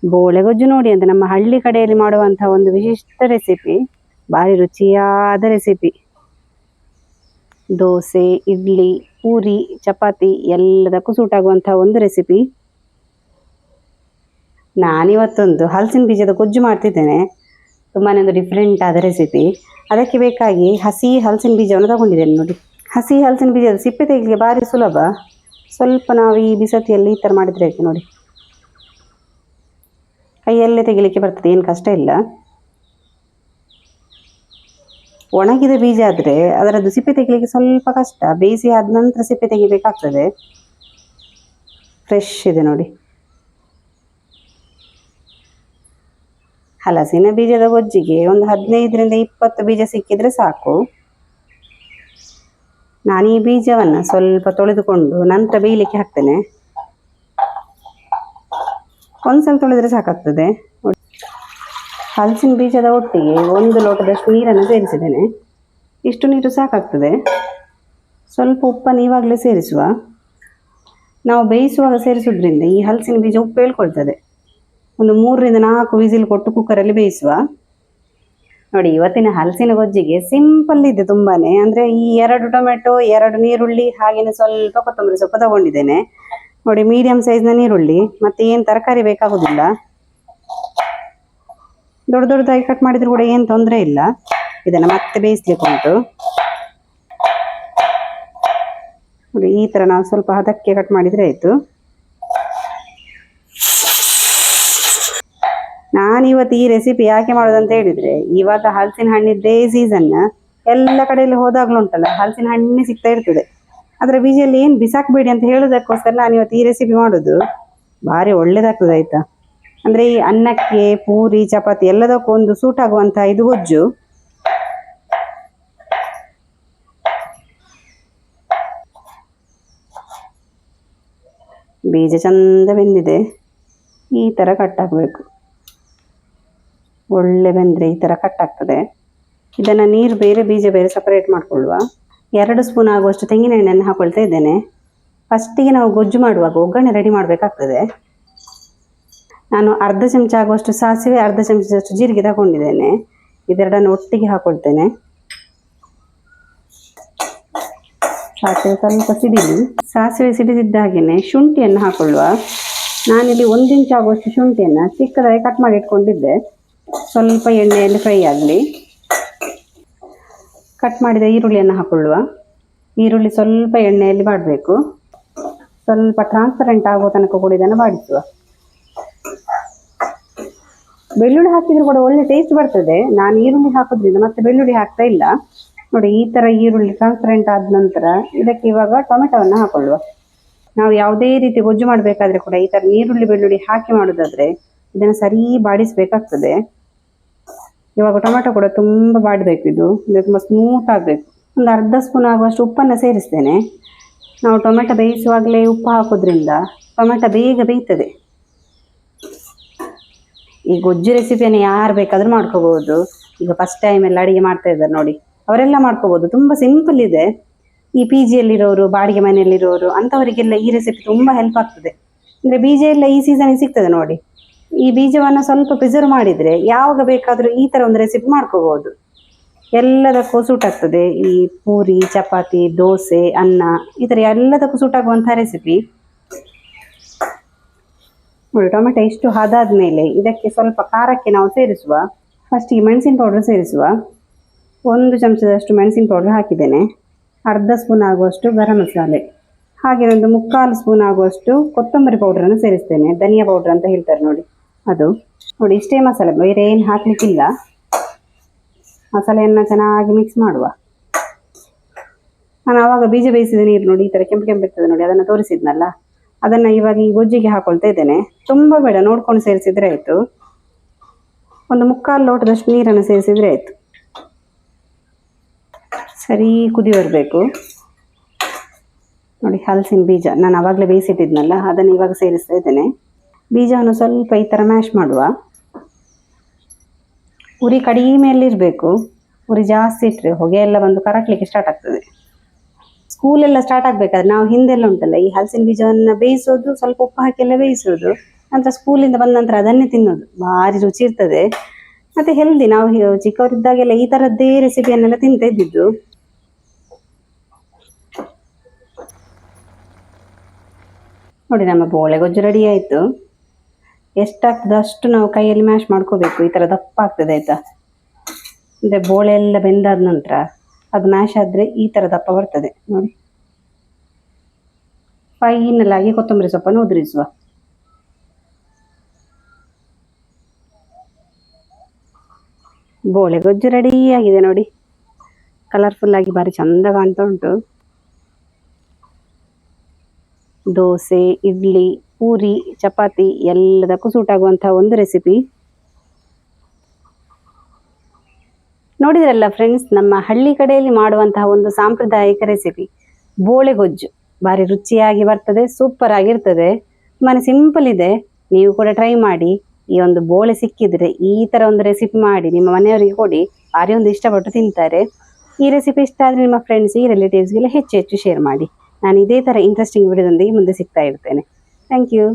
ಬೋಳೆ ಗೊಜ್ಜು ನೋಡಿ ಅಂತ ನಮ್ಮ ಹಳ್ಳಿ ಕಡೆಯಲ್ಲಿ ಮಾಡುವಂತಹ ಒಂದು ವಿಶಿಷ್ಟ ರೆಸಿಪಿ, ಭಾರಿ ರುಚಿಯಾದ ರೆಸಿಪಿ. ದೋಸೆ, ಇಡ್ಲಿ, ಪೂರಿ, ಚಪಾತಿ ಎಲ್ಲದಕ್ಕೂ ಸೂಟ್ ಆಗುವಂತಹ ಒಂದು ರೆಸಿಪಿ. ನಾನಿವತ್ತೊಂದು ಹಲಸಿನ ಬೀಜದ ಗೊಜ್ಜು ಮಾಡ್ತಿದ್ದೇನೆ. ತುಂಬಾ ಒಂದು ಡಿಫ್ರೆಂಟ್ ಆದ ರೆಸಿಪಿ. ಅದಕ್ಕೆ ಬೇಕಾಗಿ ಹಸಿ ಹಲಸಿನ ಬೀಜವನ್ನು ತಗೊಂಡಿದ್ದೇನೆ ನೋಡಿ. ಹಸಿ ಹಲಸಿನ ಬೀಜದ ಸಿಪ್ಪೆ ತೆಗಿಲಿಕ್ಕೆ ಭಾರಿ ಸುಲಭ. ಸ್ವಲ್ಪ ನಾವು ಈ ಬಿಸತಿಯಲ್ಲಿ ಈ ಥರ ಮಾಡಿದರೆ ಆಯ್ತು ನೋಡಿ. ಕೈಯಲ್ಲೇ ತೆಗಿಲಿಕ್ಕೆ ಬರ್ತದೆ, ಏನು ಕಷ್ಟ ಇಲ್ಲ. ಒಣಗಿದ ಬೀಜ ಆದರೆ ಅದರದ್ದು ಸಿಪ್ಪೆ ತೆಗಿಲಿಕ್ಕೆ ಸ್ವಲ್ಪ ಕಷ್ಟ. ಬೇಯಿಸಿ ಆದ ನಂತರ ಸಿಪ್ಪೆ ತೆಗಿಬೇಕಾಗ್ತದೆ. ಫ್ರೆಶ್ ಇದೆ ನೋಡಿ. ಹಲಸಿನ ಬೀಜದ ಗೊಜ್ಜಿಗೆ ಒಂದು 15ರಿಂದ 20 ಬೀಜ ಸಿಕ್ಕಿದ್ರೆ ಸಾಕು. ನಾನು ಈ ಬೀಜವನ್ನು ಸ್ವಲ್ಪ ತೊಳೆದುಕೊಂಡು ನಂತರ ಬೇಯಲಿಕ್ಕೆ ಹಾಕ್ತೇನೆ. ಒಂದ್ಸಲ ತೊಳೆದ್ರೆ ಸಾಕಾಗ್ತದೆ. ಹಲಸಿನ ಬೀಜದ ಒಟ್ಟಿಗೆ 1 ಲೋಟದಷ್ಟು ನೀರನ್ನು ಸೇರಿಸಿದ್ದೇನೆ. ಇಷ್ಟು ನೀರು ಸಾಕಾಗ್ತದೆ. ಸ್ವಲ್ಪ ಉಪ್ಪನ್ನು ಇವಾಗಲೇ ಸೇರಿಸುವ. ನಾವು ಬೇಯಿಸುವಾಗ ಸೇರಿಸೋದ್ರಿಂದ ಈ ಹಲಸಿನ ಬೀಜ ಉಪ್ಪು ಹೇಳ್ಕೊಳ್ತದೆ. ಒಂದು 3ರಿಂದ 4 ವಿಸಿಲ್ ಕೊಟ್ಟು ಕುಕ್ಕರಲ್ಲಿ ಬೇಯಿಸುವ. ನೋಡಿ, ಇವತ್ತಿನ ಹಲಸಿನ ಗೊಜ್ಜಿಗೆ ಸಿಂಪಲ್ ಇದೆ ತುಂಬಾನೇ. ಅಂದರೆ ಈ 2 ಟೊಮೆಟೊ, 2 ನೀರುಳ್ಳಿ, ಹಾಗೆಯೇ ಸ್ವಲ್ಪ ಕೊತ್ತಂಬರಿ ಸೊಪ್ಪು ತಗೊಂಡಿದ್ದೇನೆ ನೋಡಿ. ಮೀಡಿಯಂ ಸೈಜ್ನ ನೀರುಳ್ಳಿ, ಮತ್ತೆ ಏನು ತರಕಾರಿ ಬೇಕಾಗೋದಿಲ್ಲ. ದೊಡ್ಡ ದೊಡ್ಡದಾಗಿ ಕಟ್ ಮಾಡಿದ್ರು ಕೂಡ ಏನು ತೊಂದರೆ ಇಲ್ಲ. ಇದನ್ನು ಮತ್ತೆ ಬೇಯಿಸ್ಲಿಕ್ಕೆ ಉಂಟು ನೋಡಿ. ಈ ಥರ ನಾವು ಸ್ವಲ್ಪ ಹದಕ್ಕೆ ಕಟ್ ಮಾಡಿದರೆ ಆಯಿತು. ನಾನಿವತ್ತು ಈ ರೆಸಿಪಿ ಯಾಕೆ ಮಾಡೋದಂತ ಹೇಳಿದರೆ, ಇವಾಗ ಹಲಸಿನ ಹಣ್ಣಿದ್ದೇ ಸೀಸನ್. ಎಲ್ಲ ಕಡೆಯಲ್ಲಿ ಹೋದಾಗಲೂ ಉಂಟಲ್ಲ, ಹಲಸಿನ ಹಣ್ಣೇ ಸಿಗ್ತಾ ಇರ್ತದೆ. ಅದರ ಬೀಜಲ್ಲಿ ಏನು ಬಿಸಾಕಬೇಡಿ ಅಂತ ಹೇಳೋದಕ್ಕೋಸ್ಕರ ನಾನಿವತ್ತು ಈ ರೆಸಿಪಿ ಮಾಡೋದು. ಭಾರಿ ಒಳ್ಳೇದಾಗ್ತದೆ ಆಯಿತಾ. ಅಂದರೆ ಈ ಅನ್ನಕ್ಕೆ, ಪೂರಿ, ಚಪಾತಿ ಎಲ್ಲದಕ್ಕೂ ಒಂದು ಸೂಟ್ ಆಗುವಂಥ ಇದು ಗೊಜ್ಜು. ಬೀಜ ಚಂದ ಬೆಂದಿದೆ. ಈ ಥರ ಕಟ್ ಹಾಕಬೇಕು. ಒಳ್ಳೆ ಬೆಂದರೆ ಈ ಥರ ಕಟ್ ಆಗ್ತದೆ. ಇದನ್ನು ನೀರು ಬೇರೆ, ಬೀಜ ಬೇರೆ ಸಪರೇಟ್ ಮಾಡಿಕೊಳ್ಳುವ. 2 ಸ್ಪೂನ್ ಆಗುವಷ್ಟು ತೆಂಗಿನ ಎಣ್ಣೆಯನ್ನು ಹಾಕೊಳ್ತಾ ಇದ್ದೇನೆ. ಫಸ್ಟಿಗೆ ನಾವು ಗೊಜ್ಜು ಮಾಡುವಾಗ ಒಗ್ಗರಣೆ ರೆಡಿ ಮಾಡಬೇಕಾಗ್ತದೆ. ನಾನು ಅರ್ಧ ಚಮಚ ಆಗುವಷ್ಟು ಸಾಸಿವೆ, ಅರ್ಧ ಚಮಚದಷ್ಟು ಜೀರಿಗೆ ತಗೊಂಡಿದ್ದೇನೆ. ಇದೆರಡನ್ನು ಒಟ್ಟಿಗೆ ಹಾಕೊಳ್ತೇನೆ. ಸಾಸಿವೆ ಸ್ವಲ್ಪ ಸಿಡಿಲಿ. ಸಾಸಿವೆ ಸಿಡಿದಿದ್ದ ಹಾಗೆಯೇ ಶುಂಠಿಯನ್ನು ಹಾಕೊಳ್ಳುವ. ನಾನಿಲ್ಲಿ 1 ಇಂಚ್ ಆಗುವಷ್ಟು ಶುಂಠಿಯನ್ನು ಚಿಕ್ಕದಾಗಿ ಕಟ್ ಮಾಡಿ ಇಟ್ಕೊಂಡಿದ್ದೆ. ಸ್ವಲ್ಪ ಎಣ್ಣೆಯಲ್ಲಿ ಫ್ರೈ ಆಗಲಿ. ಕಟ್ ಮಾಡಿದ ಈರುಳ್ಳಿಯನ್ನು ಹಾಕೊಳ್ಳುವ. ಈರುಳ್ಳಿ ಸ್ವಲ್ಪ ಎಣ್ಣೆಯಲ್ಲಿ ಮಾಡಬೇಕು. ಸ್ವಲ್ಪ ಟ್ರಾನ್ಸ್ಪರೆಂಟ್ ಆಗೋ ತನಕ ಕೂಡ ಇದನ್ನು ಬಾಡಿಸುವ. ಬೆಳ್ಳುಳ್ಳಿ ಹಾಕಿದ್ರು ಕೂಡ ಒಳ್ಳೆ ಟೇಸ್ಟ್ ಬರ್ತದೆ. ನಾನು ಈರುಳ್ಳಿ ಹಾಕೋದ್ರಿಂದ ಮತ್ತೆ ಬೆಳ್ಳುಳ್ಳಿ ಹಾಕ್ತಾ ಇಲ್ಲ ನೋಡಿ. ಈ ಥರ ಈರುಳ್ಳಿ ಟ್ರಾನ್ಸ್ಪರೆಂಟ್ ಆದ ನಂತರ ಇದಕ್ಕೆ ಇವಾಗ ಟೊಮೆಟೊವನ್ನು ಹಾಕೊಳ್ಳುವ. ನಾವು ಯಾವುದೇ ರೀತಿ ಗೊಜ್ಜು ಮಾಡಬೇಕಾದ್ರೆ ಕೂಡ ಈ ಥರ ನೀರುಳ್ಳಿ ಬೆಳ್ಳುಳ್ಳಿ ಹಾಕಿ ಮಾಡೋದಾದರೆ ಇದನ್ನು ಸರಿ ಬಾಡಿಸಬೇಕಾಗ್ತದೆ. ಇವಾಗ ಟೊಮೆಟೊ ಕೂಡ ತುಂಬ ಬಾಡಬೇಕು. ಇದು ತುಂಬ ಸ್ಮೂತ್ ಆಗಬೇಕು. ಒಂದು ಅರ್ಧ ಸ್ಪೂನ್ ಆಗುವಷ್ಟು ಉಪ್ಪನ್ನು ಸೇರಿಸ್ತೇನೆ. ನಾವು ಟೊಮೆಟೊ ಬೇಯಿಸುವಾಗಲೇ ಉಪ್ಪು ಹಾಕೋದ್ರಿಂದ ಟೊಮೆಟೊ ಬೇಗ ಬೇಯ್ತದೆ. ಈ ಗೊಜ್ಜು ರೆಸಿಪಿಯನ್ನು ಯಾರು ಬೇಕಾದರೂ ಮಾಡ್ಕೋಬೋದು. ಈಗ ಫಸ್ಟ್ ಟೈಮ್ ಎಲ್ಲ ಅಡುಗೆ ಮಾಡ್ತಾ ಇದ್ದಾರೆ ನೋಡಿ, ಅವರೆಲ್ಲ ಮಾಡ್ಕೋಬೋದು. ತುಂಬ ಸಿಂಪಲ್ ಇದೆ. ಈ PGಯಲ್ಲಿರೋರು, ಬಾಡಿಗೆ ಮನೆಯಲ್ಲಿರೋರು ಅಂಥವರಿಗೆಲ್ಲ ಈ ರೆಸಿಪಿ ತುಂಬ ಹೆಲ್ಪ್ ಆಗ್ತದೆ. ಅಂದರೆ ಬೀಜ ಎಲ್ಲ ಈ ಸೀಸನಿಗೆ ಸಿಗ್ತದೆ ನೋಡಿ. ಈ ಬೀಜವನ್ನು ಸ್ವಲ್ಪ ಪ್ರಿಸರ್ವ್ ಮಾಡಿದರೆ ಯಾವಾಗ ಬೇಕಾದರೂ ಈ ಥರ ಒಂದು ರೆಸಿಪಿ ಮಾಡ್ಕೋಬೋದು. ಎಲ್ಲದಕ್ಕೂ ಸೂಟ್ ಆಗ್ತದೆ. ಈ ಪೂರಿ, ಚಪಾತಿ, ದೋಸೆ, ಅನ್ನ ಈ ಥರ ಎಲ್ಲದಕ್ಕೂ ಸೂಟ್ ಆಗುವಂಥ ರೆಸಿಪಿ ನೋಡಿ. ಟೊಮೆಟೊ ಇಷ್ಟು ಹದಾದ ಮೇಲೆ ಇದಕ್ಕೆ ಸ್ವಲ್ಪ ಖಾರಕ್ಕೆ ನಾವು ಸೇರಿಸುವ. ಫಸ್ಟಿಗೆ ಮೆಣಸಿನ ಪೌಡರ್ ಸೇರಿಸುವ. 1 ಚಮಚದಷ್ಟು ಮೆಣಸಿನ ಪೌಡರ್ ಹಾಕಿದ್ದೇನೆ. ಅರ್ಧ ಸ್ಪೂನ್ ಆಗುವಷ್ಟು ಗರಂ ಮಸಾಲೆ, ಹಾಗೆ ಒಂದು 3/4 ಸ್ಪೂನ್ ಆಗುವಷ್ಟು ಕೊತ್ತಂಬರಿ ಪೌಡರನ್ನು ಸೇರಿಸ್ತೇನೆ. ಧನಿಯಾ ಪೌಡರ್ ಅಂತ ಹೇಳ್ತಾರೆ ನೋಡಿ, ಅದು ನೋಡಿ. ಇಷ್ಟೇ ಮಸಾಲೆ, ಬೇರೆ ಏನು ಹಾಕಲಿಕ್ಕಿಲ್ಲ. ಮಸಾಲೆಯನ್ನು ಚೆನ್ನಾಗಿ ಮಿಕ್ಸ್ ಮಾಡುವ. ನಾನು ಆವಾಗ ಬೀಜ ಬೇಯಿಸಿದ ನೀರು ನೋಡಿ ಈ ಥರ ಕೆಂಪು ಕೆಂಪಿರ್ತದೆ ನೋಡಿ, ಅದನ್ನು ತೋರಿಸಿದ್ನಲ್ಲ, ಅದನ್ನು ಇವಾಗ ಈ ಗೊಜ್ಜಿಗೆ ಹಾಕೊಳ್ತಾ ಇದ್ದೇನೆ. ತುಂಬ ಬೇಡ, ನೋಡ್ಕೊಂಡು ಸೇರಿಸಿದರೆ ಆಯಿತು. ಒಂದು 3/4 ಲೋಟದಷ್ಟು ನೀರನ್ನು ಸೇರಿಸಿದರೆ ಆಯಿತು. ಸರಿ ಕುದಿ ಬರಬೇಕು ನೋಡಿ. ಹಲಸಿನ ಬೀಜ ನಾನು ಆವಾಗಲೇ ಬೇಯಿಸಿಟ್ಟಿದ್ನಲ್ಲ, ಅದನ್ನು ಇವಾಗ ಸೇರಿಸ್ತಾ ಇದ್ದೇನೆ. ಬೀಜವನ್ನು ಸ್ವಲ್ಪ ಈ ಥರ ಮ್ಯಾಶ್ ಮಾಡುವ. ಉರಿ ಕಡಿಮೆಯಲ್ಲಿರಬೇಕು. ಉರಿ ಜಾಸ್ತಿ ಇಟ್ಟರೆ ಹೊಗೆ ಎಲ್ಲ ಬಂದು ಕರಕಲಿಕ್ಕೆ ಸ್ಟಾರ್ಟ್ ಆಗ್ತದೆ. ಸ್ಕೂಲೆಲ್ಲ ಸ್ಟಾರ್ಟ್ ಆಗಬೇಕಾದ್ರೆ ನಾವು ಹಿಂದೆಲ್ಲ ಉಂಟಲ್ಲ, ಈ ಹಲಸಿನ ಬೀಜವನ್ನು ಬೇಯಿಸೋದು, ಸ್ವಲ್ಪ ಉಪ್ಪು ಹಾಕಿ ಎಲ್ಲ ಬೇಯಿಸೋದು. ನಂತರ ಸ್ಕೂಲಿಂದ ಬಂದ ನಂತರ ಅದನ್ನೇ ತಿನ್ನೋದು, ಭಾರಿ ರುಚಿ ಇರ್ತದೆ ಮತ್ತೆ ಹೆಲ್ದಿ. ನಾವು ಚಿಕ್ಕವರಿದ್ದಾಗೆಲ್ಲ ಈ ಥರದ್ದೇ ರೆಸಿಪಿಯನ್ನೆಲ್ಲ ತಿಂತಾ ಇದ್ದಿದ್ದು. ನೋಡಿ ನಮ್ಮ ಬೋಳೆ ಗೊಜ್ಜು ರೆಡಿ ಆಯಿತು. ಎಷ್ಟಾಗ್ತದೆ ಅಷ್ಟು ನಾವು ಕೈಯಲ್ಲಿ ಮ್ಯಾಶ್ ಮಾಡ್ಕೋಬೇಕು, ಈ ಥರ ದಪ್ಪ ಆಗ್ತದೆ ಆಯಿತಾ. ಅಂದರೆ ಬೋಳೆ ಎಲ್ಲ ಬೆಂದಾದ ನಂತರ ಅದು ಮ್ಯಾಶ್ ಆದರೆ ಈ ಥರ ದಪ್ಪ ಬರ್ತದೆ ನೋಡಿ. ಫೈನಲ್ ಆಗಿ ಕೊತ್ತಂಬರಿ ಸೊಪ್ಪನ್ನು ಉದುರಿಸುವ. ಬೋಳೆ ಗೊಜ್ಜು ರೆಡಿ ಆಗಿದೆ ನೋಡಿ, ಕಲರ್ಫುಲ್ ಆಗಿ ಭಾರಿ ಚಂದ ಕಾಣ್ತಾ ಉಂಟು. ದೋಸೆ, ಇಡ್ಲಿ, ಪೂರಿ, ಚಪಾತಿ ಎಲ್ಲದಕ್ಕೂ ಸೂಟ್ ಆಗುವಂತಹ ಒಂದು ರೆಸಿಪಿ. ನೋಡಿದ್ರಲ್ಲ ಫ್ರೆಂಡ್ಸ್, ನಮ್ಮ ಹಳ್ಳಿ ಕಡೆಯಲ್ಲಿ ಮಾಡುವಂತಹ ಒಂದು ಸಾಂಪ್ರದಾಯಿಕ ರೆಸಿಪಿ ಬೋಳೆ ಗೊಜ್ಜು. ಭಾರಿ ರುಚಿಯಾಗಿ ಬರ್ತದೆ, ಸೂಪರ್ ಆಗಿರ್ತದೆ, ತುಂಬಾ ಸಿಂಪಲ್ ಇದೆ. ನೀವು ಕೂಡ ಟ್ರೈ ಮಾಡಿ. ಈ ಒಂದು ಬೋಳೆ ಸಿಕ್ಕಿದ್ರೆ ಈ ಥರ ಒಂದು ರೆಸಿಪಿ ಮಾಡಿ ನಿಮ್ಮ ಮನೆಯವರಿಗೆ ಕೊಡಿ, ಭಾರಿ ಒಂದು ಇಷ್ಟಪಟ್ಟು ತಿಂತಾರೆ. ಈ ರೆಸಿಪಿ ಇಷ್ಟ ಆದರೆ ನಿಮ್ಮ ಫ್ರೆಂಡ್ಸ್ ರಿಲೇಟಿವ್ಸ್ಗೆಲ್ಲ ಹೆಚ್ಚು ಹೆಚ್ಚು ಶೇರ್ ಮಾಡಿ. ನಾನು ಇದೇ ಥರ ಇಂಟ್ರೆಸ್ಟಿಂಗ್ ವಿಡಿಯೋದೊಂದಿಗೆ ಮುಂದೆ ಸಿಗ್ತಾ ಇರ್ತೇನೆ. Thank you.